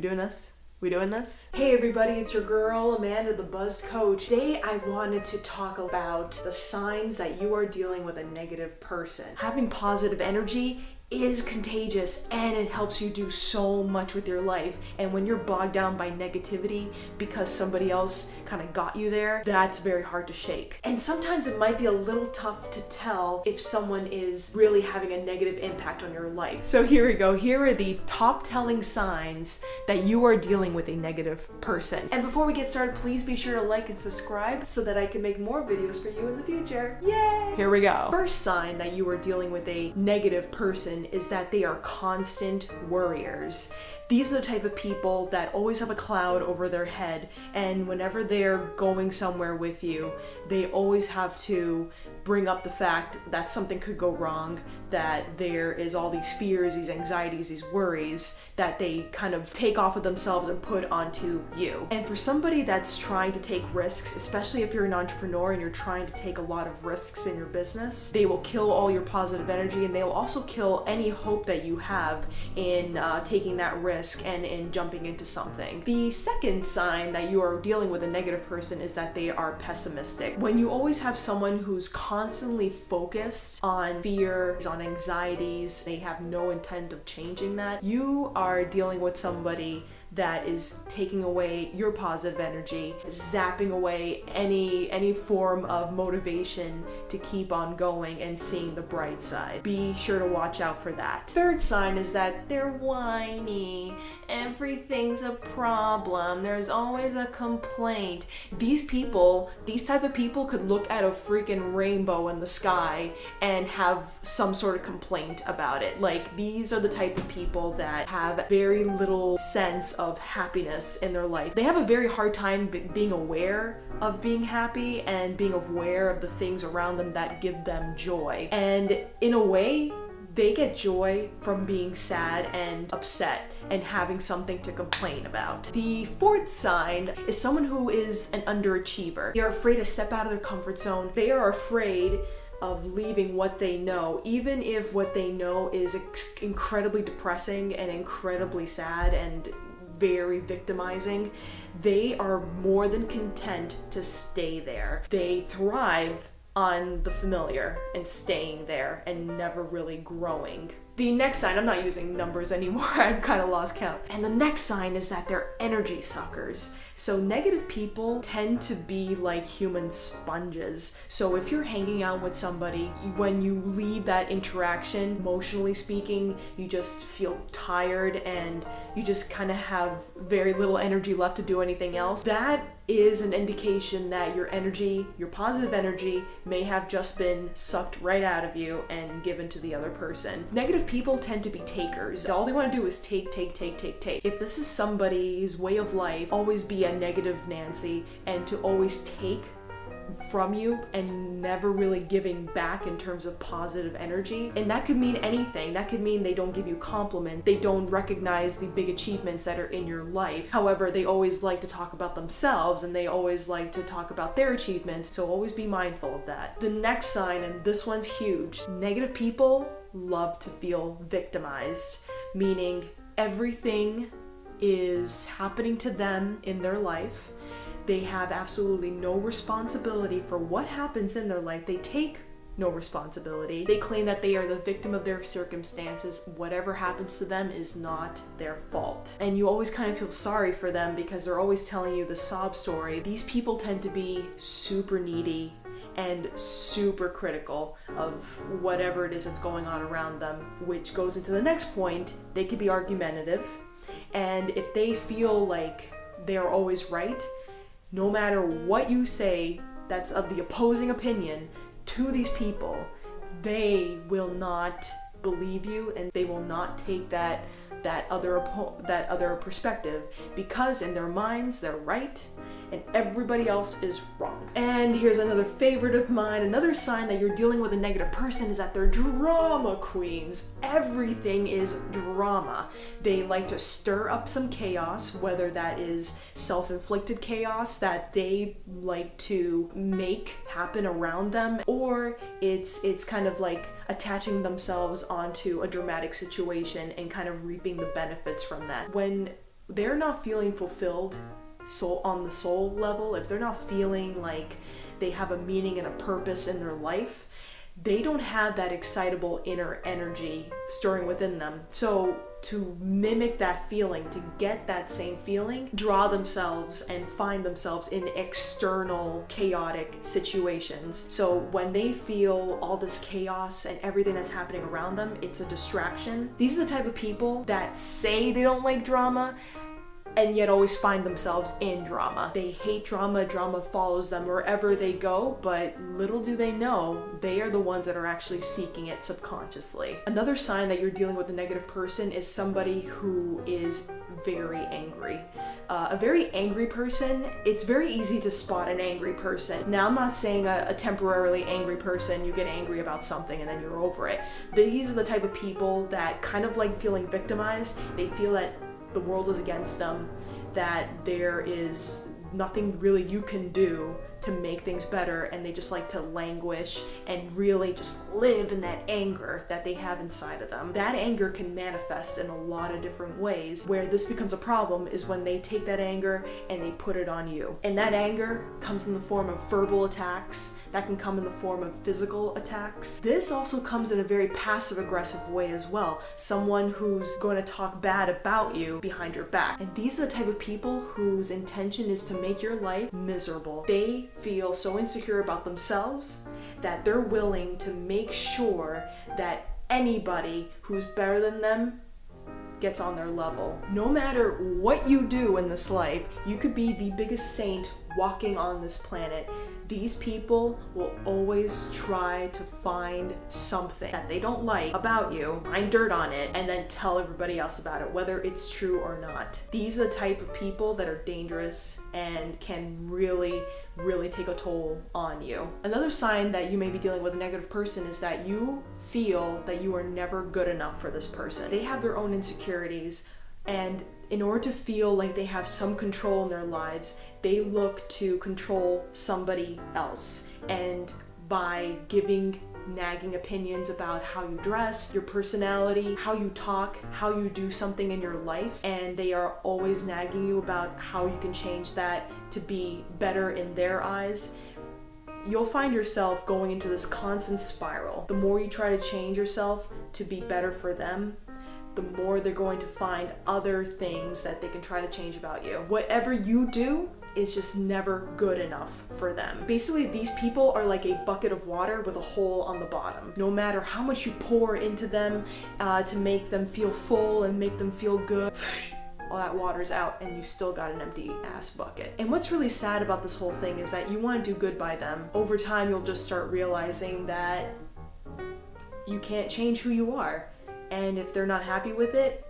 We doing this? We doing this? Hey everybody, it's your girl Amanda, the Buzz Coach. Today I wanted to talk about the signs that you are dealing with a negative person. Having positive energy is contagious and it helps you do so much with your life. And when you're bogged down by negativity because somebody else kind of got you there, that's very hard to shake. And sometimes it might be a little tough to tell if someone is really having a negative impact on your life. So here we go. Here are the top telling signs that you are dealing with a negative person. And before we get started, please be sure to like and subscribe so that I can make more videos for you in the future. Yay! Here we go. First sign that you are dealing with a negative person is that they are constant worriers. These are the type of people that always have a cloud over their head, and whenever they're going somewhere with you, they always have to bring up the fact that something could go wrong, that there is all these fears, these anxieties, these worries that they kind of take off of themselves and put onto you. And for somebody that's trying to take risks, especially if you're an entrepreneur and you're trying to take a lot of risks in your business, they will kill all your positive energy, and they will also kill any hope that you have in taking that risk and in jumping into something. The second sign that you are dealing with a negative person is that they are pessimistic. When you always have someone who's constantly focused on fears, on anxieties, they have no intent of changing that, you are dealing with somebody that is taking away your positive energy, zapping away any form of motivation to keep on going and seeing the bright side. Be sure to watch out for that. Third sign is that they're whiny. Everything's a problem. There's always a complaint. These type of people could look at a freaking rainbow in the sky and have some sort of complaint about it. Like, these are the type of people that have very little sense of happiness in their life. They have a very hard time being aware of being happy and being aware of the things around them that give them joy. And in a way, they get joy from being sad and upset and having something to complain about. The fourth sign is someone who is an underachiever. They're afraid to step out of their comfort zone. They are afraid of leaving what they know, even if what they know is incredibly depressing and incredibly sad and very victimizing. They are more than content to stay there. They thrive on the familiar and staying there and never really growing. The next sign, I'm not using numbers anymore, I've kind of lost count. And the next sign is that they're energy suckers. So negative people tend to be like human sponges. So if you're hanging out with somebody, when you leave that interaction, emotionally speaking, you just feel tired and you just kind of have very little energy left to do anything else. That is an indication that your energy, your positive energy, may have just been sucked right out of you and given to the other person. Negative people tend to be takers. All they want to do is take. If this is somebody's way of life, always be a negative Nancy and to always take from you and never really giving back in terms of positive energy. And that could mean anything. That could mean they don't give you compliments. They don't recognize the big achievements that are in your life. However, they always like to talk about themselves and they always like to talk about their achievements. So always be mindful of that. The next sign, and this one's huge, negative people love to feel victimized, meaning everything is happening to them in their life. They have absolutely no responsibility for what happens in their life. They take no responsibility. They claim that they are the victim of their circumstances. Whatever happens to them is not their fault. And you always kind of feel sorry for them because they're always telling you the sob story. These people tend to be super needy and super critical of whatever it is that's going on around them, which goes into the next point. They could be argumentative, and if they feel like they're always right, no matter what you say that's of the opposing opinion to these people, they will not believe you and they will not take that other perspective, because in their minds they're right and everybody else is wrong. And here's another favorite of mine. Another sign that you're dealing with a negative person is that they're drama queens. Everything is drama. They like to stir up some chaos, whether that is self-inflicted chaos that they like to make happen around them, or it's kind of like attaching themselves onto a dramatic situation and kind of reaping the benefits from that. When they're not feeling fulfilled on the soul level, if they're not feeling like they have a meaning and a purpose in their life, they don't have that excitable inner energy stirring within them. So to mimic that feeling, to get that same feeling, draw themselves and find themselves in external chaotic situations. So when they feel all this chaos and everything that's happening around them, it's a distraction. These are the type of people that say they don't like drama and yet always find themselves in drama. They hate drama, drama follows them wherever they go, but little do they know, they are the ones that are actually seeking it subconsciously. Another sign that you're dealing with a negative person is somebody who is very angry. A very angry person, it's very easy to spot an angry person. Now, I'm not saying a temporarily angry person, you get angry about something and then you're over it. These are the type of people that kind of like feeling victimized. They feel that the world is against them, that there is nothing really you can do to make things better, and they just like to languish and really just live in that anger that they have inside of them. That anger can manifest in a lot of different ways. Where this becomes a problem is when they take that anger and they put it on you. And that anger comes in the form of verbal attacks, that can come in the form of physical attacks. This also comes in a very passive-aggressive way as well. Someone who's going to talk bad about you behind your back. And these are the type of people whose intention is to make your life miserable. They feel so insecure about themselves that they're willing to make sure that anybody who's better than them gets on their level. No matter what you do in this life, you could be the biggest saint walking on this planet. These people will always try to find something that they don't like about you, find dirt on it, and then tell everybody else about it, whether it's true or not. These are the type of people that are dangerous and can really take a toll on you. Another sign that you may be dealing with a negative person is that you feel that you are never good enough for this person. They have their own insecurities, and in order to feel like they have some control in their lives, they look to control somebody else. And by giving nagging opinions about how you dress, your personality, how you talk, how you do something in your life, and they are always nagging you about how you can change that to be better in their eyes, you'll find yourself going into this constant spiral. The more you try to change yourself to be better for them, the more they're going to find other things that they can try to change about you. Whatever you do is just never good enough for them. Basically, these people are like a bucket of water with a hole on the bottom. No matter how much you pour into them to make them feel full and make them feel good, all that water's out and you still got an empty ass bucket. And what's really sad about this whole thing is that you want to do good by them. Over time, you'll just start realizing that you can't change who you are. And if they're not happy with it,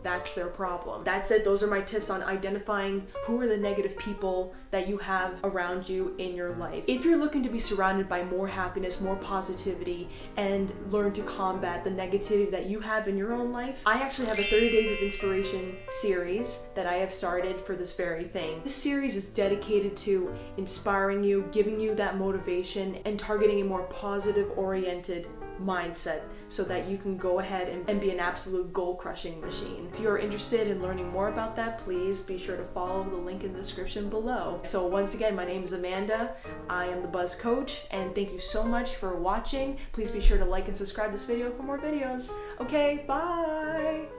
that's their problem. That said, those are my tips on identifying who are the negative people that you have around you in your life. If you're looking to be surrounded by more happiness, more positivity, and learn to combat the negativity that you have in your own life, I actually have a 30 Days of Inspiration series that I have started for this very thing. This series is dedicated to inspiring you, giving you that motivation, and targeting a more positive-oriented mindset so that you can go ahead and be an absolute goal-crushing machine. If you're interested in learning more about that, please be sure to follow the link in the description below. So once again, my name is Amanda. I am the Buzz Coach, and thank you so much for watching. Please be sure to like and subscribe this video for more videos. Okay, bye!